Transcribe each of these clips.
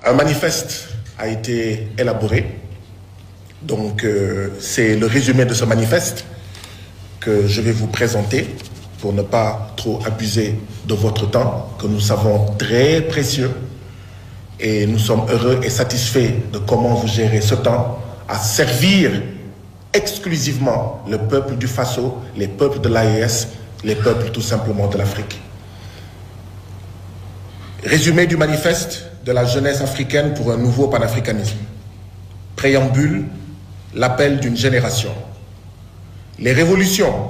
Un manifeste a été élaboré. Donc, c'est le résumé de ce manifeste que je vais vous présenter pour ne pas trop abuser de votre temps, que nous savons très précieux. Et nous sommes heureux et satisfaits de comment vous gérez ce temps à servir exclusivement le peuple du Faso, les peuples de l'AES, les peuples tout simplement de l'Afrique. Résumé du manifeste de la jeunesse africaine pour un nouveau panafricanisme. Préambule, l'appel d'une génération. Les révolutions,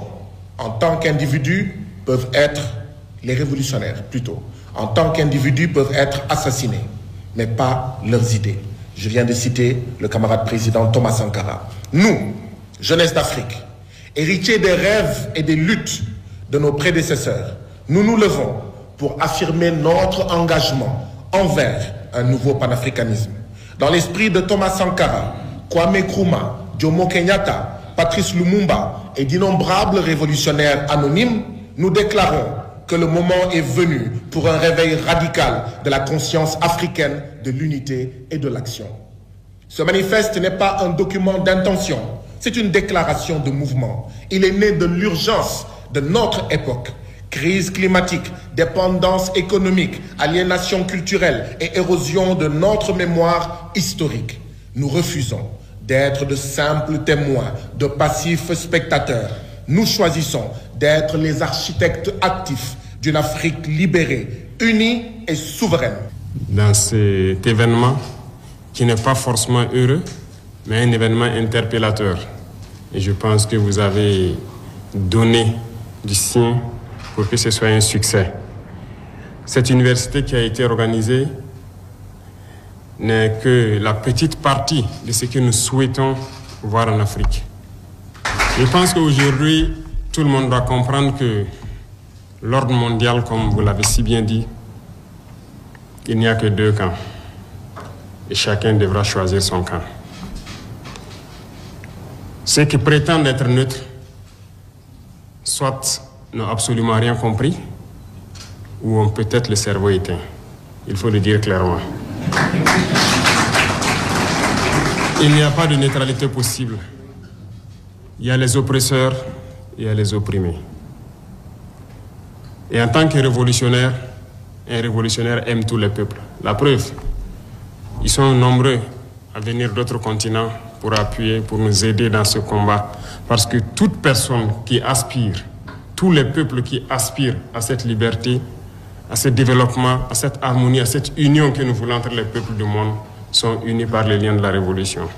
en tant qu'individus, peuvent être, les révolutionnaires plutôt, en tant qu'individus peuvent être assassinés, mais pas leurs idées. Je viens de citer le camarade président Thomas Sankara. Nous, jeunesse d'Afrique, héritiers des rêves et des luttes de nos prédécesseurs, nous nous levons pour affirmer notre engagement envers un nouveau panafricanisme. Dans l'esprit de Thomas Sankara, Kwame Nkrumah, Jomo Kenyatta, Patrice Lumumba et d'innombrables révolutionnaires anonymes, nous déclarons que le moment est venu pour un réveil radical de la conscience africaine, de l'unité et de l'action. Ce manifeste n'est pas un document d'intention, c'est une déclaration de mouvement. Il est né de l'urgence de notre époque. Crise climatique, dépendance économique, aliénation culturelle et érosion de notre mémoire historique. Nous refusons d'être de simples témoins, de passifs spectateurs. Nous choisissons d'être les architectes actifs d'une Afrique libérée, unie et souveraine. Dans cet événement, qui n'est pas forcément heureux, mais un événement interpellateur. Et je pense que vous avez donné du sien pour que ce soit un succès. Cette université qui a été organisée n'est que la petite partie de ce que nous souhaitons voir en Afrique. Je pense qu'aujourd'hui, tout le monde doit comprendre que l'ordre mondial, comme vous l'avez si bien dit, il n'y a que deux camps. Et chacun devra choisir son camp. Ceux qui prétendent être neutres, soit n'ont absolument rien compris, ou ont peut-être le cerveau éteint. Il faut le dire clairement. Il n'y a pas de neutralité possible. Il y a les oppresseurs et il y a les opprimés. Et en tant que révolutionnaire, un révolutionnaire aime tous les peuples. La preuve, ils sont nombreux à venir d'autres continents pour appuyer, pour nous aider dans ce combat. Parce que toute personne qui aspire, tous les peuples qui aspirent à cette liberté, à ce développement, à cette harmonie, à cette union que nous voulons entre les peuples du monde, sont unis par les liens de la révolution.